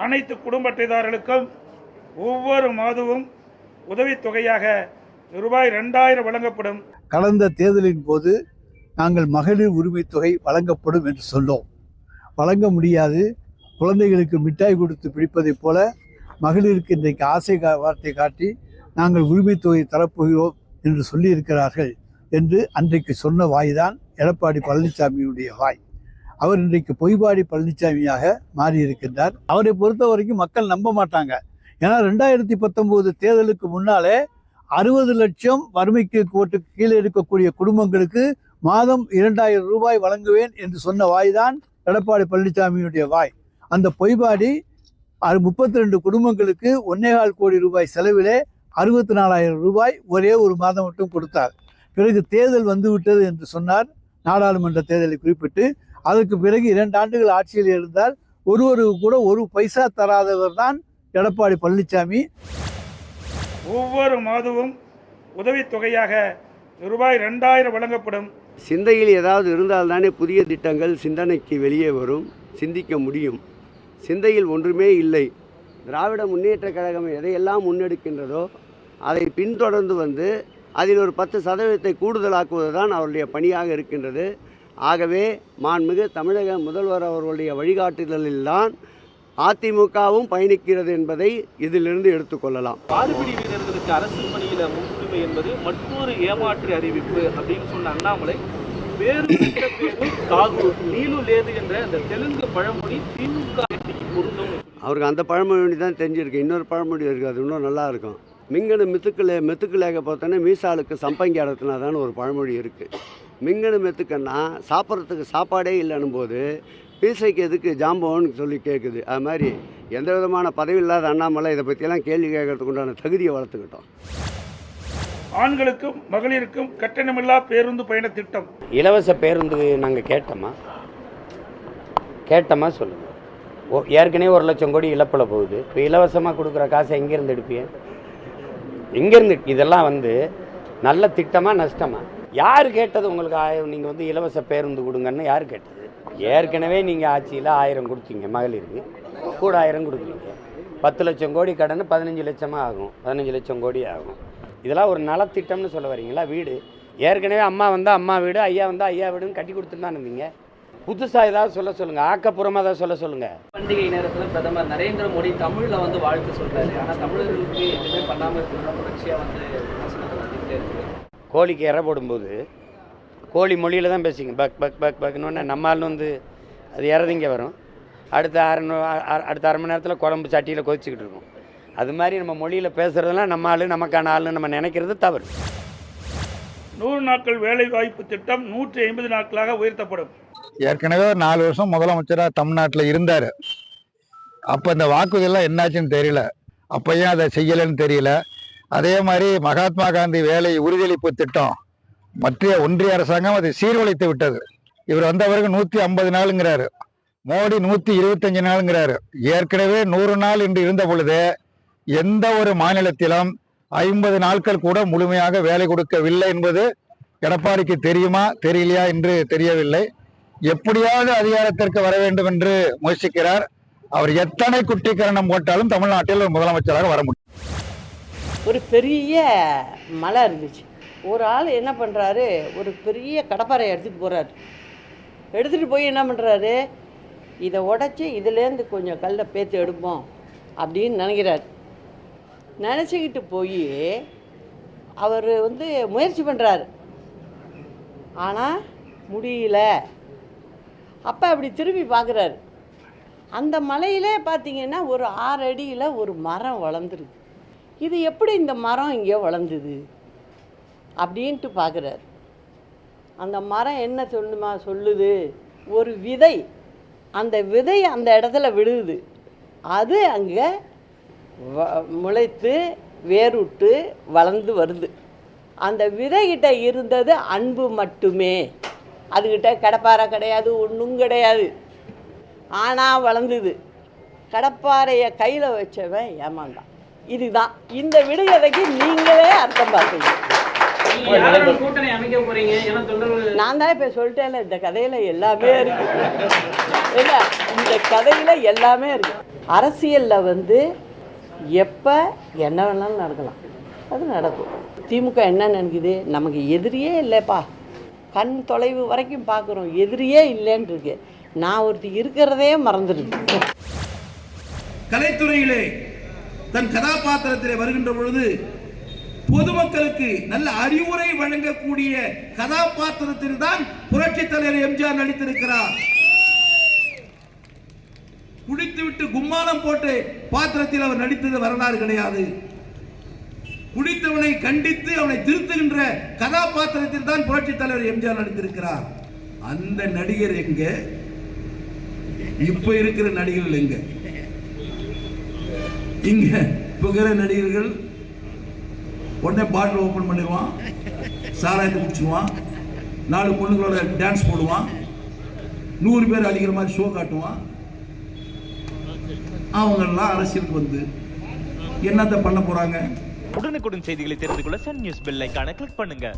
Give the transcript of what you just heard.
அனைத்து குடும்ப அட்டைதாரர்களுக்கும் ஒவ்வொரு மாதமும் உதவித்தொகையாக ரூபாய் 2000 வழங்கப்படும். கடந்த தேர்தலின் போது நாங்கள் மகளிர் உரிமை தொகை வழங்கப்படும் என்று சொன்னோம். வழங்க முடியாது, குழந்தைகளுக்கு மிட்டாய் கொடுத்து பிடிப்பதைப் போல மகளிருக்கு இன்றைக்கு ஆசை வார்த்தை காட்டி நாங்கள் உரிமை தொகை தரப்போகிறோம் என்று சொல்லியிருக்கிறார்கள் என்று அன்றைக்கு சொன்ன வாய்தான் எடப்பாடி பழனிசாமியுடைய வாய். அவர் இன்றைக்கு பொய்பாடி பழனிசாமியாக மாறியிருக்கின்றார். அவரை பொறுத்த வரைக்கும் மக்கள் நம்ப மாட்டாங்க. ஏன்னா 2019 தேர்தலுக்கு முன்னாலே 60 லட்சம் வறுமைக்கு கோட்டுக்கு கீழே இருக்கக்கூடிய குடும்பங்களுக்கு மாதம் 2000 ரூபாய் வழங்குவேன் என்று சொன்ன வாய்தான் எடப்பாடி பழனிசாமியுடைய வாய். அந்த பொய்பாடி 32 குடும்பங்களுக்கு 1.25 கோடி ரூபாய் செலவிலே 64,000 ரூபாய் ஒரே ஒரு மாதம் மட்டும் கொடுத்தார். பிறகு தேர்தல் வந்துவிட்டது என்று சொன்னார். நாடாளுமன்ற தேர்தலை குறிப்பிட்டு அதற்கு பிறகு 2 ஆண்டுகள் ஆட்சியில் இருந்தால் ஒருவருக்கு கூட ஒரு பைசா தராதவர் தான் எடப்பாடி பழனிசாமி. ஒவ்வொரு மாதமும் உதவித்தொகையாக ரூபாய் 2000 வழங்கப்படும். சிந்தையில் ஏதாவது இருந்தால்தானே புதிய திட்டங்கள் சிந்தனைக்கு வெளியே வரும், சிந்திக்க முடியும். சிந்தையில் ஒன்றுமே இல்லை. திராவிட முன்னேற்ற கழகம் எதையெல்லாம் முன்னெடுக்கின்றதோ அதை பின்தொடர்ந்து வந்து அதில் ஒரு 10% கூடுதலாக்குவது தான் அவருடைய பணியாக இருக்கின்றது. ஆகவே மாண்புமிகு தமிழக முதல்வர் அவர்களுடைய வழிகாட்டுதலில்தான் அதிமுகவும் பயணிக்கிறது என்பதை இதிலிருந்து எடுத்துக்கொள்ளலாம். பாதுபிடி வீரர்களுக்கு அரசு பணியில முன்னுரிமை என்பது மற்றொரு ஏமாற்று அறிவிப்பு அப்படின்னு சொன்ன அண்ணாமலை வேறு நீலு லேது என்ற அந்த தெலுங்கு பழமொழி திமுக பொருந்தும். அவருக்கு அந்த பழமொழி தான் தெரிஞ்சிருக்கு. இன்னொரு பழமொழி இருக்குது, அது இன்னும் நல்லா இருக்கும். மிங்கனு மெத்துக்குலேக பார்த்தோன்னே மீசாலுக்கு சம்பங்கி அடத்தினாதான்னு ஒரு பழமொழி இருக்குது. மிங்கனு மெத்துக்கன்னா சாப்பிட்றதுக்கு சாப்பாடே இல்லைன்னும் போது பீசைக்கு எதுக்கு ஜாம்பவன்னு சொல்லி கேட்குது. அது மாதிரி எந்த விதமான பதவி இல்லாத அண்ணாமலை இதை பற்றியெல்லாம் கேள்வி கேட்கறதுக்கு உண்டான தகுதியை வளர்த்துக்கிட்டோம். ஆண்களுக்கும் மகளிருக்கும் கட்டணமில்லா பேருந்து பயண திட்டம். இலவச பேருந்து நாங்கள் கேட்டோமா சொல்லுங்கள். ஏற்கனவே 1 லட்சம் கோடி இழப்பில் போகுது. இப்போ இலவசமாக கொடுக்குற காசை எங்கேருந்து எடுப்பீங்க? எங்கேருந்து? இதெல்லாம் நல்ல திட்டமாக நஷ்டமாக? யார் கேட்டது உங்களுக்கு? நீங்கள் இலவச பேருந்து கொடுங்கன்னு யார் கேட்டது? ஏற்கனவே நீங்கள் ஆட்சியில் 1000 கொடுத்தீங்க, மகளிருக்கு கூட 1000 கொடுக்குறீங்க. 10 லட்சம் கோடி கடன் 15 லட்சமாக ஆகும், 15 லட்சம் கோடி ஆகும். இதெல்லாம் ஒரு நலத்திட்டம்னு சொல்ல வரீங்களா? வீடு ஏற்கனவே அம்மா வந்தால் அம்மா வீடு, ஐயா வந்தால் ஐயா வீடுன்னு கட்டி கொடுத்துட்டு தான் இருந்தீங்க. புதுசாக ஏதாவது சொல்ல சொல்லுங்கள், ஆக்கப்பூர்வமாக ஏதாவது சொல்ல சொல்லுங்கள். பண்டிகை நேரத்தில் பிரதமர் நரேந்திர மோடி தமிழில் வாழ்த்து சொல்கிறாரு. ஆனால் தமிழர்களுக்கு எதுவுமே பண்ணாமல் இருக்கிற தொடர்ச்சியாக கோழிக்கு இறை போடும்போது கோழி மொழியில் தான் பேசிங்க. பக் பக் பக் பக்னு நம்மால் அது இறதிங்க வரும். அடுத்த அரை மணி நேரத்தில் குழம்பு சட்டியில் கொதிச்சுக்கிட்டு இருக்கும். அது மாதிரி நம்ம மொழியில் பேசுகிறதெல்லாம் நம்ம ஆள், நமக்கான ஆள்னு நம்ம நினைக்கிறது தவறு. 100 நாட்கள் வேலை வாய்ப்பு திட்டம் 150 நாட்களாக உயர்த்தப்படும். ஏற்கனவே 4 வருஷம் முதலமைச்சராக தமிழ்நாட்டில் இருந்தார். அப்போ இந்த வாக்குறுதியெல்லாம் என்னாச்சுன்னு தெரியல, அப்போ ஏன் அதை செய்யலைன்னு தெரியல. அதே மாதிரி மகாத்மா காந்தி வேலை உறுதியளிப்பு திட்டம் மத்திய ஒன்றிய அரசாங்கம் அதை சீர்குலைத்து விட்டது. இவர் வந்த பிறகு 150 நாளுங்கிறாரு, மோடி 125 நாளுங்கிறாரு. ஏற்கனவே 100 நாள் என்று இருந்த பொழுது எந்த ஒரு மாநிலத்திலும் 50 நாட்கள் கூட முழுமையாக வேலை கொடுக்கவில்லை என்பது எடப்பாடிக்கு தெரியுமா தெரியலையா என்று தெரியவில்லை. எப்படியாவது அதிகாரத்திற்கு வர வேண்டும் என்று முயற்சிக்கிறார். அவர் எத்தனை குட்டிக்கரணம் போட்டாலும் தமிழ்நாட்டில் ஒரு முதலமைச்சராக வர முடியும். ஒரு பெரிய மலை இருந்துச்சு. ஒரு ஆள் என்ன பண்ணுறாரு, ஒரு பெரிய கடப்பாறை எடுத்துகிட்டு போகிறாரு. எடுத்துகிட்டு போய் என்ன பண்ணுறாரு, இதை உடச்சி இதுலேருந்து கொஞ்சம் கல்லை பேத்து எடுப்போம் அப்படின்னு நினைக்கிறார். நினச்சிக்கிட்டு போய் அவர் முயற்சி பண்ணுறாரு, ஆனால் முடியல. அப்போ அப்படி திரும்பி பார்க்குறாரு. அந்த மலையிலே பார்த்தீங்கன்னா ஒரு 6 அடியில் ஒரு மரம் வளர்ந்துருக்கு. இது எப்படி இந்த மரம் இங்கே வளர்ந்துது அப்படின்ட்டு பார்க்குறாரு. அந்த மரம் என்ன சொல்லுது, ஒரு விதை. அந்த விதை அந்த இடத்துல விழுது. அது அங்கே முளைத்து வேறுட்டு வளர்ந்து வருது. அந்த விதைகிட்ட இருந்தது அன்பு மட்டுமே. அதுக்கிட்ட கடப்பாறை கிடையாது, ஒன்றும் கிடையாது. ஆனால் வளர்ந்துது. கடப்பாறையை கையில் வச்சவன் ஏமாந்தான். இதுதான் இந்த விடுகதைக்கு நீங்களே அர்த்தம் பார்த்தீங்க. நான் தான் இப்போ சொல்லிட்டேன்ல, இந்த கதையில் எல்லாமே இருக்கு. இல்லை, இந்த கதையில் எல்லாமே இருக்கு. அரசியலில் வந்து எப்போ என்ன வேணாலும் நடக்கலாம், அது நடக்கும். திமுக என்ன நினைக்குது, நமக்கு எதிரியே இல்லைப்பா, கண் தொலைவு வரைக்கும் பார்க்குறோம், எதிரியே இல்லைன்னு இருக்கு. நான் ஒருத்தி இருக்கிறதே மறந்துடுது. கலைத்துறையிலே தன் கதாபாத்திரத்திலே வருகின்ற பொழுது பொதுமக்களுக்கு நல்ல அறிவுரை வழங்கக்கூடிய கதாபாத்திரத்தில் தான் புரட்சி தலைவர் எம்ஜிஆர் நடித்திருக்கிறார். குடித்துவிட்டு கும்மாளம் போட்டு பாத்திரத்தில் அவர் நடித்தது வரலாறு கிடையாது. குடித்தவனை கண்டித்து அவனை திருத்துகின்ற கதாபாத்திரத்தில் தான் புரட்சி தலைவர் எம்ஜிஆர் நடித்திருக்கிறார். அந்த நடிகர் எங்க, இப்ப இருக்கிற நடிகர்கள் எங்க? இங்க புகிற நடிகர்கள் உடனே பாட்டில் ஓபன் பண்ணிடுவான், சாராயத்தை குடிச்சுவான், 4 பொண்ணுங்களோட டான்ஸ் போடுவான், 100 பேர் அடிக்கிற மாதிரி ஷோ காட்டுவான். அவங்கெல்லாம் அரசியலுக்கு வந்து என்னத்தை பண்ண போறாங்க? உடனுக்குடன் செய்திகளை தெரிந்து கொள்ள சன் நியூஸ் பெல் ஐகானை கிளிக் பண்ணுங்க.